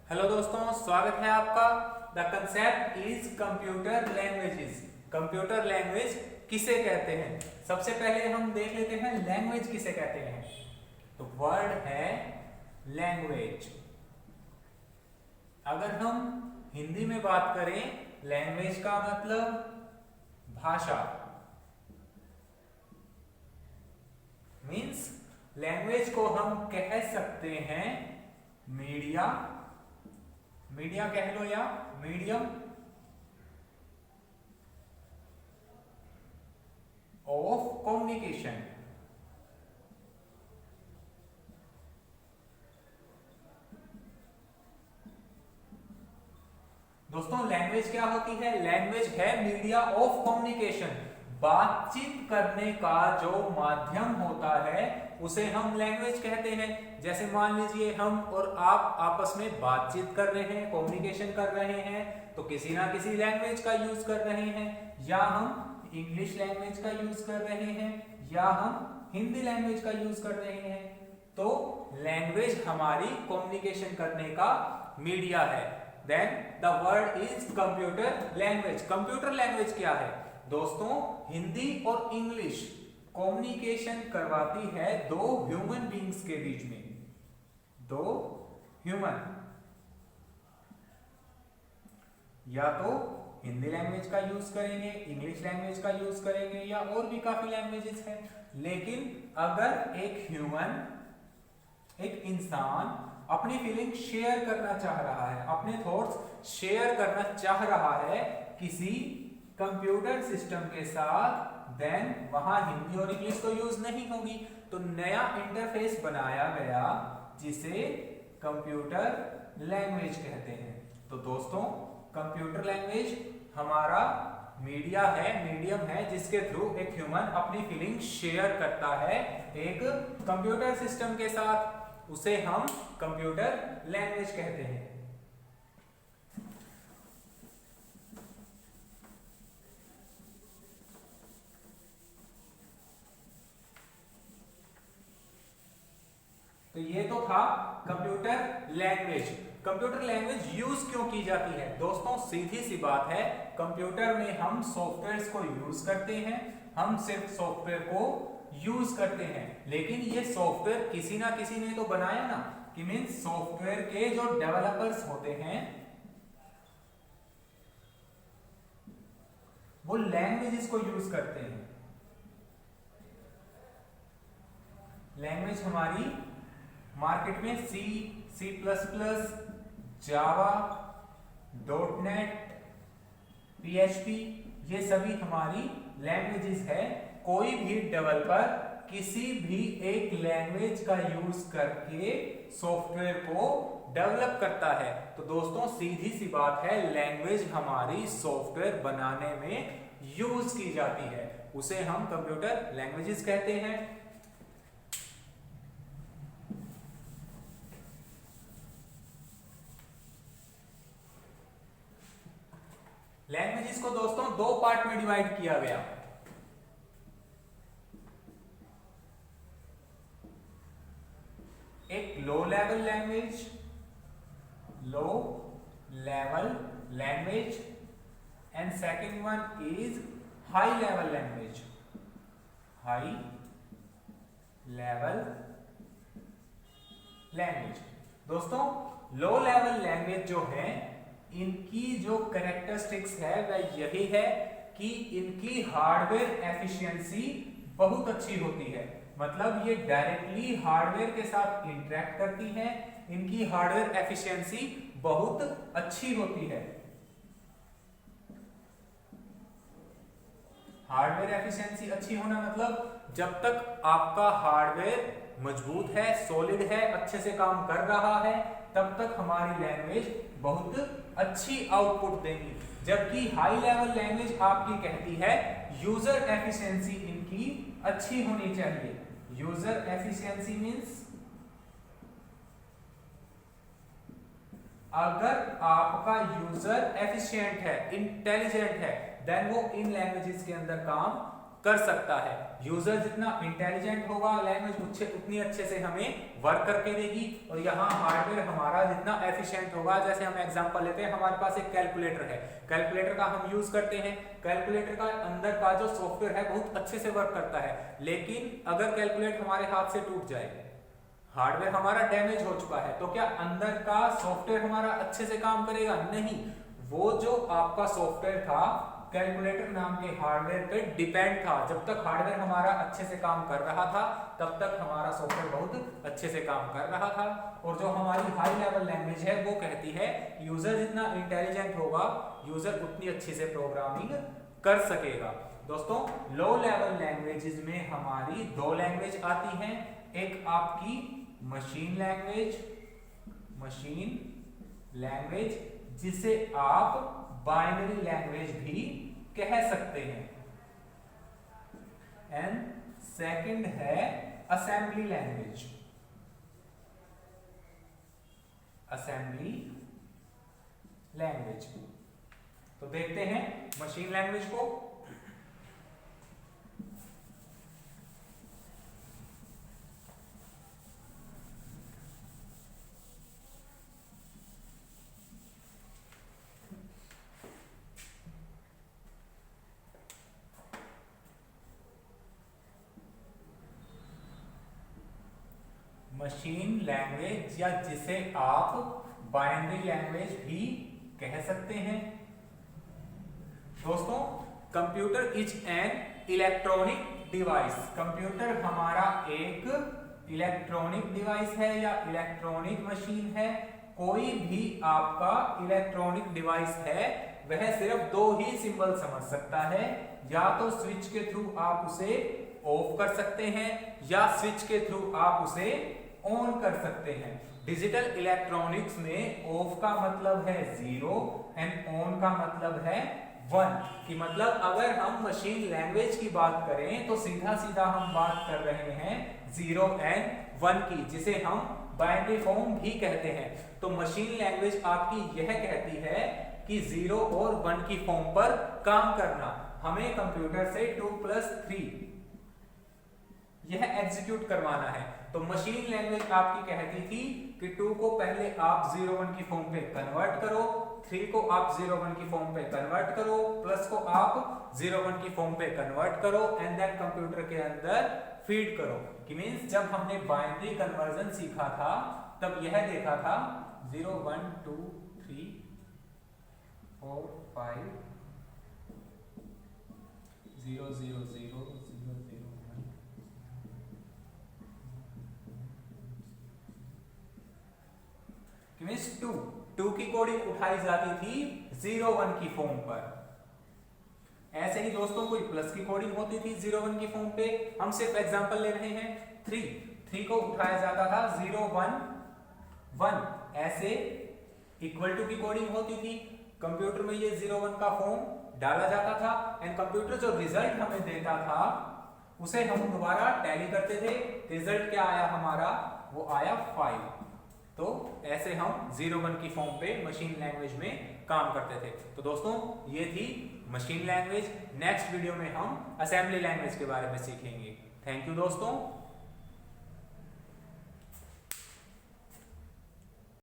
Hello दोस्तों, स्वागत है आपका। The concept is computer languages. Computer language किसे कहते हैं? सबसे पहले हम देख लेते हैं लैंग्वेज किसे कहते हैं। तो वर्ड है लैंग्वेज। अगर हम हिंदी में बात करें, लैंग्वेज का मतलब भाषा। मीन्स लैंग्वेज को हम कह सकते हैं मीडिया, मीडिया कह लो या मीडियम ऑफ कम्युनिकेशन। दोस्तों, लैंग्वेज क्या होती है? लैंग्वेज है मीडिया ऑफ कम्युनिकेशन। बातचीत करने का जो माध्यम होता है उसे हम लैंग्वेज कहते हैं। जैसे मान लीजिए हम और आप आपस में बातचीत कर रहे हैं, कम्युनिकेशन कर रहे हैं, तो किसी ना किसी लैंग्वेज का यूज कर रहे हैं। या हम इंग्लिश लैंग्वेज का यूज कर रहे हैं या हम हिंदी लैंग्वेज का यूज कर रहे हैं। तो लैंग्वेज हमारी कम्युनिकेशन करने का मीडिया है। Then the word is computer language. Computer language क्या है दोस्तों? हिंदी और इंग्लिश कम्युनिकेशन करवाती है दो ह्यूमन बीइंग्स के बीच में। दो ह्यूमन या तो हिंदी लैंग्वेज का यूज करेंगे, इंग्लिश लैंग्वेज का यूज करेंगे या और भी काफी लैंग्वेजेस हैं। लेकिन अगर एक ह्यूमन, एक इंसान अपनी फीलिंग शेयर करना चाह रहा है, अपने थॉट्स शेयर करना चाह रहा है किसी कंप्यूटर सिस्टम के साथ, देन वहां हिंदी और इंग्लिश तो यूज नहीं होगी। तो नया इंटरफेस बनाया गया जिसे कंप्यूटर लैंग्वेज कहते हैं। तो दोस्तों, कंप्यूटर लैंग्वेज हमारा मीडिया है, मीडियम है, जिसके थ्रू एक ह्यूमन अपनी फीलिंग शेयर करता है एक कंप्यूटर सिस्टम के साथ। उसे हम कंप्यूटर लैंग्वेज कहते हैं। तो ये तो था computer language. Computer language use क्यों की जाती है? दोस्तों, सीधी सी बात है, कंप्यूटर में हम सॉफ्टवेयर्स को यूज करते हैं। हम सिर्फ सॉफ्टवेयर को यूज करते हैं, लेकिन ये सॉफ्टवेयर किसी ना किसी ने तो बनाया ना, कि मीन्स सॉफ्टवेयर के जो डेवलपर्स होते हैं वो लैंग्वेजेस को यूज करते हैं। लैंग्वेज हमारी मार्केट में सी, सी प्लस प्लस, जावा, डॉटनेट, पीएचपी, ये सभी हमारी लैंग्वेजेस है। कोई भी डेवलपर किसी भी एक लैंग्वेज का यूज करके सॉफ्टवेयर को डेवलप करता है। तो दोस्तों, सीधी सी बात है, लैंग्वेज हमारी सॉफ्टवेयर बनाने में यूज की जाती है, उसे हम कंप्यूटर लैंग्वेजेस कहते हैं। लैंग्वेजेस को दोस्तों दो पार्ट में डिवाइड किया गया। एक low level language, low level language, and second one is high level language, high level language. दोस्तों, लो लेवल लैंग्वेज जो है, इनकी जो कैरेक्टरिस्टिक्स है वह यही है कि इनकी हार्डवेयर एफिशिएंसी बहुत अच्छी होती है। मतलब ये डायरेक्टली हार्डवेयर के साथ इंटरेक्ट करती है, इनकी हार्डवेयर एफिशिएंसी बहुत अच्छी होती है। हार्डवेयर एफिशिएंसी अच्छी होना मतलब जब तक आपका हार्डवेयर मजबूत है, सॉलिड है, अच्छे से काम कर रहा है, तब तक हमारी लैंग्वेज बहुत अच्छी आउटपुट देगी। जबकि हाई लेवल लैंग्वेज आपकी कहती है यूजर एफिशिएंसी इनकी अच्छी होनी चाहिए। यूजर एफिशिएंसी मींस अगर आपका यूजर एफिशिएंट है, इंटेलिजेंट है, देन वो इन लैंग्वेजेस के अंदर काम कर सकता है। यूजर जितना इंटेलिजेंट होगा लैंग्वेज उतनी अच्छे से हमें वर्क करके देगी। और यहाँ हार्डवेयर हमारा जितना एफिशिएंट होगा, जैसे हम एग्जांपल लेते हैं, हमारे पास एक कैलकुलेटर है, कैलकुलेटर का हम यूज करते हैं, कैलकुलेटर का अंदर का जो सॉफ्टवेयर है बहुत अच्छे से वर्क करता है, लेकिन अगर कैलकुलेटर हमारे हाथ से टूट जाए, हार्डवेयर हमारा डैमेज हो चुका है, तो क्या अंदर का सॉफ्टवेयर हमारा अच्छे से काम करेगा? नहीं। वो जो आपका सॉफ्टवेयर था कैलकुलेटर नाम के हार्डवेयर पे डिपेंड था। जब तक हार्डवेयर हमारा अच्छे से काम कर रहा था तब तक हमारा सॉफ्टवेयर बहुत अच्छे से काम कर रहा था। और जो हमारी हाई लेवल लैंग्वेज है वो कहती है यूजर जितना इंटेलिजेंट होगा यूजर उतनी अच्छी से प्रोग्रामिंग कर सकेगा। दोस्तों लो लेवल लैंग्वेजेस में हमारी दो लैंग्वेज आती हैं, एक आपकी मशीन लैंग्वेज जिसे आप बाइनरी लैंग्वेज भी कह सकते हैं, एंड सेकंड है असेंबली लैंग्वेज। तो देखते हैं मशीन लैंग्वेज को। मशीन लैंग्वेज या जिसे आप बाइनरी लैंग्वेज भी कह सकते हैं। दोस्तों computer is an electronic device. Computer हमारा एक इलेक्ट्रॉनिक डिवाइस है या इलेक्ट्रॉनिक मशीन है। कोई भी आपका इलेक्ट्रॉनिक डिवाइस है वह सिर्फ दो ही सिंबल समझ सकता है, या तो स्विच के थ्रू आप उसे ऑफ कर सकते हैं या स्विच के थ्रू आप उसे ऑन कर सकते हैं। डिजिटल इलेक्ट्रॉनिक्स में ऑफ का मतलब है 0 एंड ऑन का मतलब है 1 कि मतलब अगर हम मशीन लैंग्वेज की बात करें तो सीधा सीधा हम बात कर रहे हैं 0 एंड 1 की, जिसे हम बाइनरी फॉर्म भी कहते हैं। तो मशीन लैंग्वेज आपकी यह कहती है कि 0 और 1 की फॉर्म पर काम करना। हमें कंप्यूटर से 2+3 यह एग्जीक्यूट करवाना है। तो मशीन लैंग्वेज आपकी कहती थी कि 2 को पहले आप 0-1 की फॉर्म पे कन्वर्ट करो, 3 को आप 0-1 की फॉर्म पे कन्वर्ट करो, प्लस को आप 0-1 की फॉर्म पे कन्वर्ट करो एंड देन कंप्यूटर के अंदर फीड करो। कि मींस जब हमने बाइनरी कन्वर्जन सीखा था तब यह देखा था 0 1 2 3 4 5 0 0 0 टू की कोडिंग उठाई जाती थी 0-1 की फॉर्म पर। ऐसे ही दोस्तों कोई प्लस की कोडिंग होती थी 0-1 की फॉर्म पे। हम सिर्फ एग्जांपल ले रहे हैं। 3 को उठाया जाता था 0-1-1, ऐसे इक्वल टू की कोडिंग होती थी। कंप्यूटर में ये 0-1 का फॉर्म डाला जाता था एंड कंप्यूटर जो रिजल्ट हमें देता था उसे हम दोबारा टैली करते थे। रिजल्ट क्या आया हमारा? वो आया 5। तो ऐसे हम 0-1 की फॉर्म पे मशीन लैंग्वेज में काम करते थे। तो दोस्तों ये थी मशीन लैंग्वेज। नेक्स्ट वीडियो में हम असेंबली लैंग्वेज के बारे में सीखेंगे। थैंक यू दोस्तों।